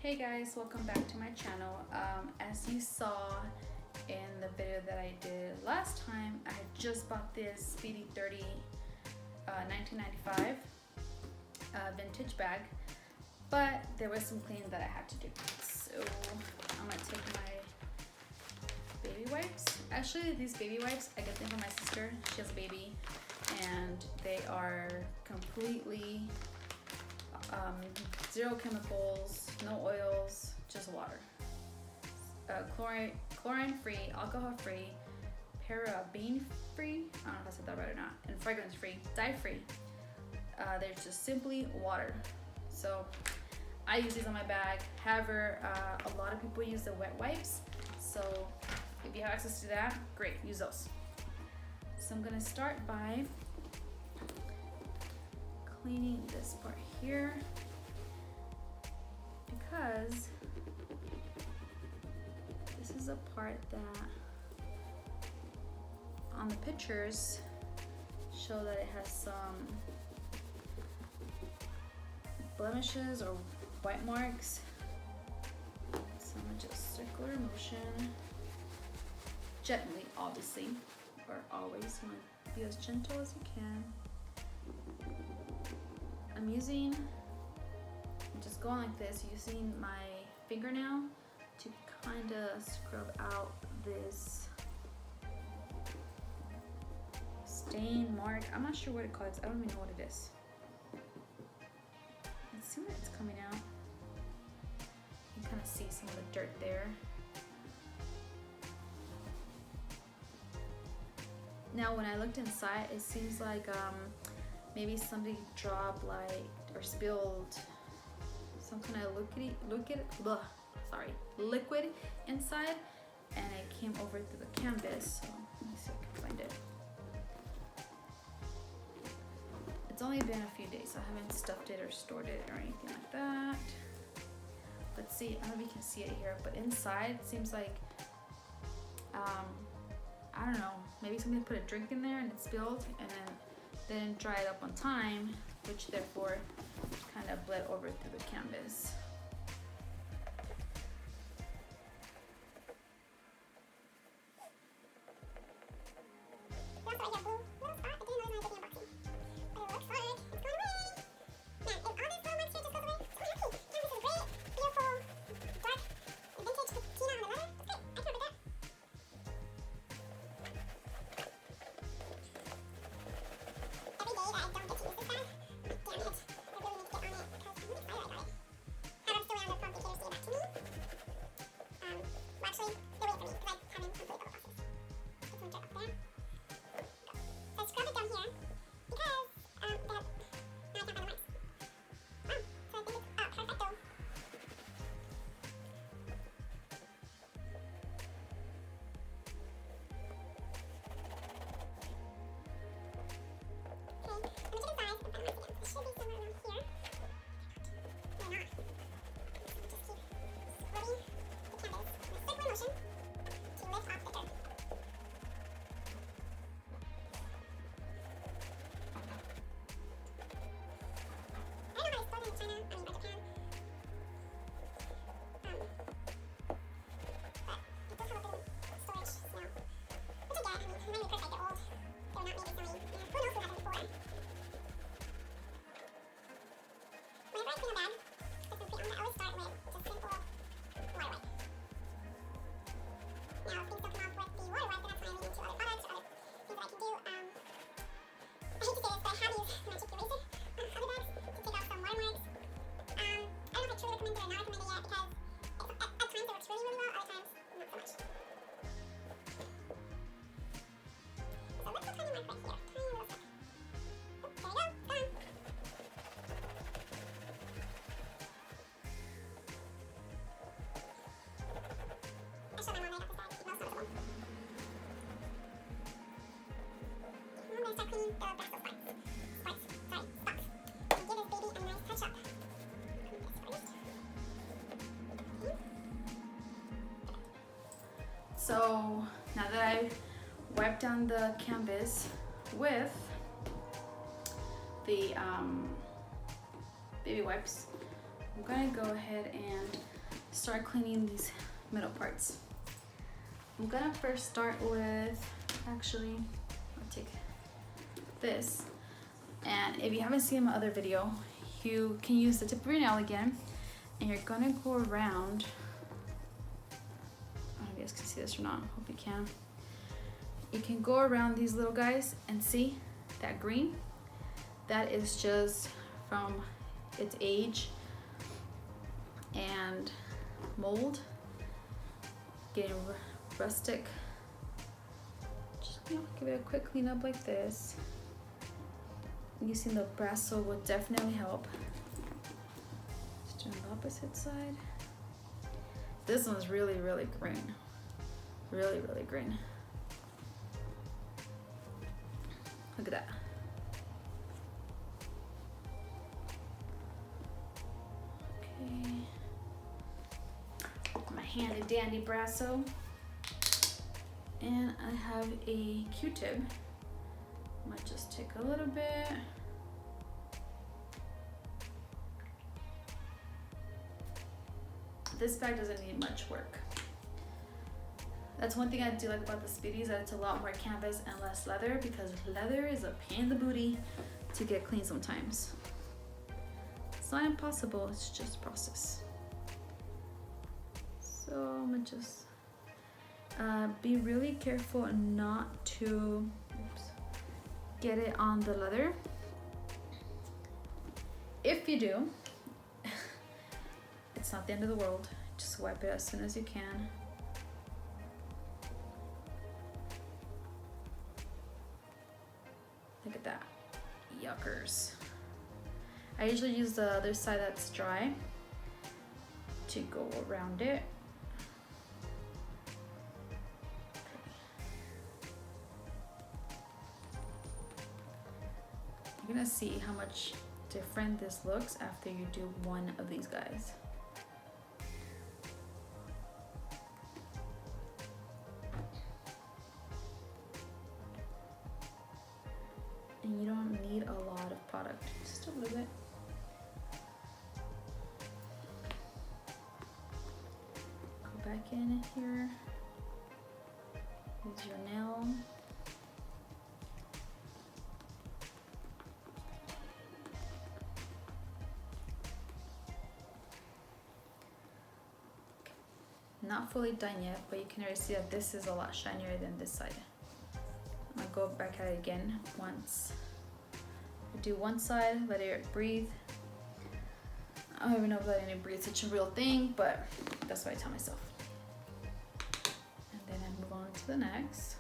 Hey guys, welcome back to my channel. As you saw in the video that I did last time, I had just bought this Speedy 30 1995 vintage bag, but there was some cleaning that I had to do. So I'm gonna take my baby wipes. Actually, these baby wipes, I get them from my sister. She has a baby and they are completely zero chemicals, no oils, just water. Chlorine free, alcohol free, paraben free, I don't know if I said that right or not, and fragrance free, dye free. They're just simply water. So I use these on my bag. However, a lot of people use the wet wipes. So if you have access to that, great, use those. So I'm gonna start by cleaning this part here because this is a part that on the pictures show that it has some blemishes or white marks. So I'm gonna just circular motion gently, obviously, or always. You want to be as gentle as you can. I'm just going like this, using my fingernail to kind of scrub out this stain mark. I'm not sure what it calls. I don't even know what it is. It seems like it's coming out. You can kind of see some of the dirt there. Now when I looked inside, it seems like maybe somebody dropped or spilled some kind of liquid inside, and it came over through the canvas. So let me see if I can find it. It's only been a few days, so I haven't stuffed it or stored it or anything like that. Let's see, I don't know if you can see it here, but inside it seems like I don't know, maybe somebody put a drink in there and it spilled, and then they didn't dry it up on time, which therefore kind of bled over through the canvas. So now that I wiped down the canvas with the baby wipes, I'm gonna go ahead and start cleaning these middle parts. I'm gonna first start with, actually, I'll take this. And if you haven't seen my other video, you can use the tip of your nail again, and you're gonna go around. I don't know if you guys can see this or not, hope you can. You can go around these little guys and see that green? That is just from its age and mold, getting rustic. Just give it a quick cleanup like this. Using the Brasso will definitely help. Just doing the opposite side. This one's really, really green. Really, really green. Look at that. Okay. My handy dandy Brasso. And I have a Q-tip. Might just take a little bit. This bag doesn't need much work. That's one thing I do like about the Speedies, that it's a lot more canvas and less leather, because leather is a pain in the booty to get clean sometimes. It's not impossible, it's just a process. So I'm gonna just be really careful not to get it on the leather. If you do, it's not the end of the world. Just wipe it as soon as you can. Look at that, yuckers. I usually use the other side that's dry to go around it. You're gonna see how much different this looks after you do one of these guys. And you don't need a lot of product, just a little bit. Go back in here, use your nail. Not fully done yet, but you can already see that this is a lot shinier than this side. I'm gonna go back at it again once. I do one side, let it breathe. I don't even know if letting it breathe is such a real thing, but that's what I tell myself. And then I move on to the next.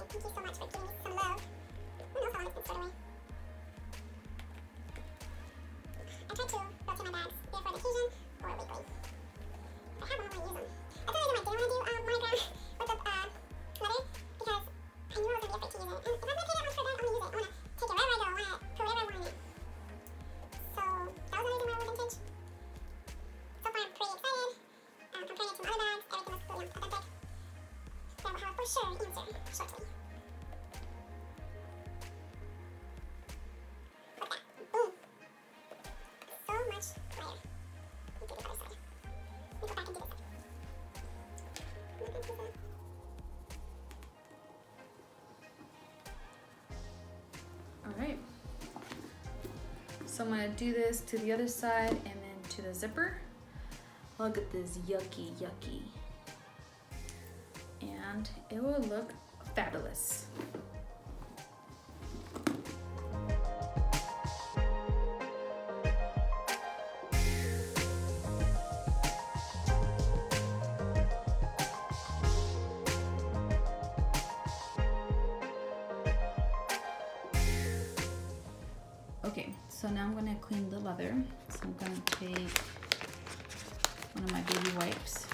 Thank you so much for giving me some love. Who knows how long it's been stored away? I try to rotate my bags either for the occasion or weekly. If I have one, I might use them. I told you I didn't want to do monogram with the leather because I knew I was going to be afraid to use it. And if I'm going to pay that much for that, I'm going to use it. I want to take it wherever I go. I want to put whatever I want in it. So that was the only thing where I was vintage. So far I'm pretty excited. Comparing it to my other bags, everything looks completely authentic. So I will have for sure an answer shortly. Alright, so I'm gonna do this to the other side and then to the zipper. Look at this yucky. And it will look fabulous. So now I'm gonna clean the leather. So I'm gonna take one of my baby wipes.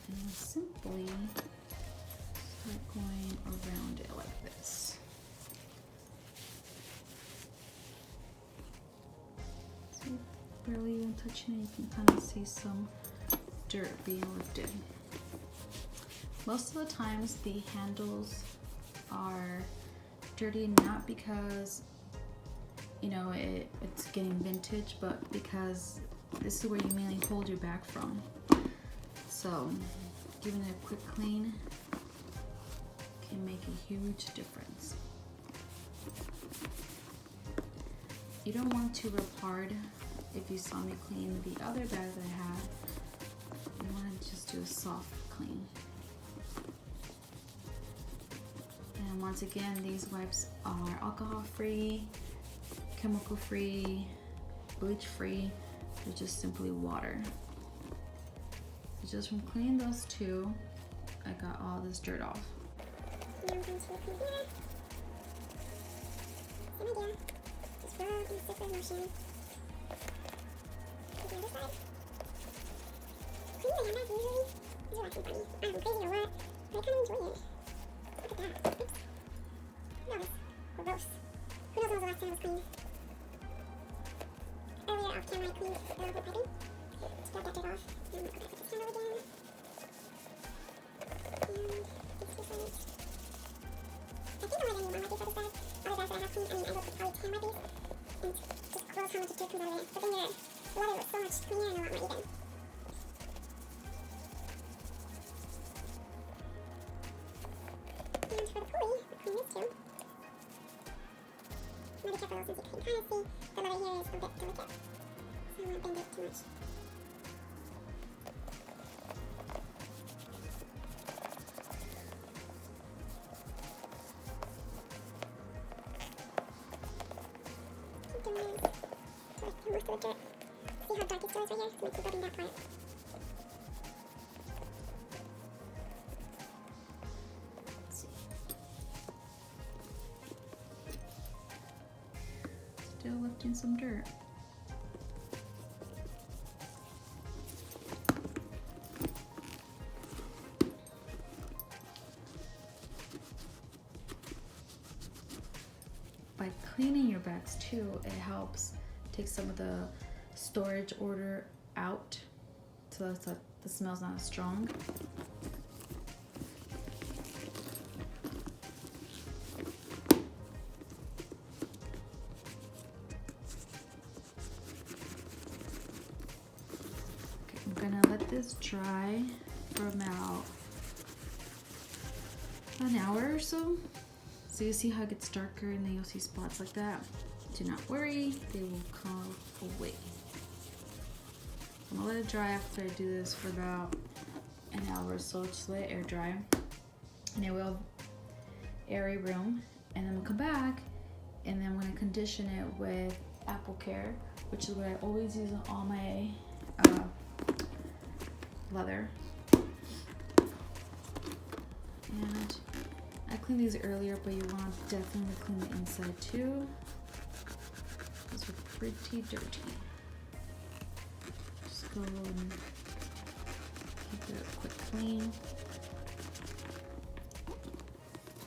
And simply start going around it like this. So barely even touching it, you can kind of see some dirt being lifted. Most of the times the handles are dirty not because it's getting vintage, but because this is where you mainly hold your bag from. So giving it a quick clean can make a huge difference. You don't want to rip hard. If you saw me clean the other bag that I had, you want to just do a soft clean. And once again, these wipes are alcohol free, chemical free, bleach free. They're just simply water. So just from cleaning those two, I got all this dirt off. Now I'm going to clean here. Same idea. Just roll in a circular motion. To the other side. Cleaning the handbags usually is relaxing for me. I don't know, crazy or what, but I kind of enjoy it. Look at that. Oops. No, that's gross. Who knows when was the last time it was cleaned? Earlier off camera I cleaned the piping to get that dirt off. And I'm going to go back with this handle again. And it's just like, I think I'm more than one like these other bags. Other bags that I have cleaned, I mean, I will probably tan my face and just gross how much dirt comes out of it. But then the leather was so much cleaner and a lot more even. And for the pulley, we'll clean this too. Now be careful though, since you can kind of see the leather here is a bit delicate. So I won't bend it too much. Keep doing this. So I can most of the dirt. See how dark it still is right here? So make sure building that part. Let's see. Still lifting some dirt. By cleaning your bags too, it helps take some of the storage odor out so that the smell's not as strong. Okay, I'm gonna let this dry for about an hour or so. So you see how it gets darker and then you'll see spots like that. Do not worry, they will come away. I'm gonna let it dry after I do this for about an hour or so. Just let it air dry. And it will airy room. And then we'll come back and then I'm gonna condition it with Apple Care, which is what I always use on all my leather. And I cleaned these earlier, but you want to definitely clean the inside too. These are pretty dirty. Just go and keep it a quick clean.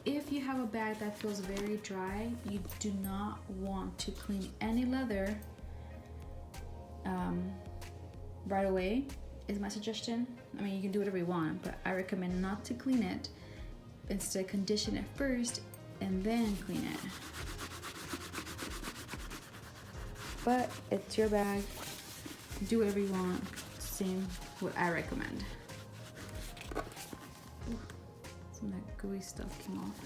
If you have a bag that feels very dry, you do not want to clean any leather right away, is my suggestion. I mean, you can do whatever you want, but I recommend not to clean it. Instead, condition it first and then clean it. But it's your bag. Do whatever you want. Same what I recommend. Ooh, some of that gooey stuff came off.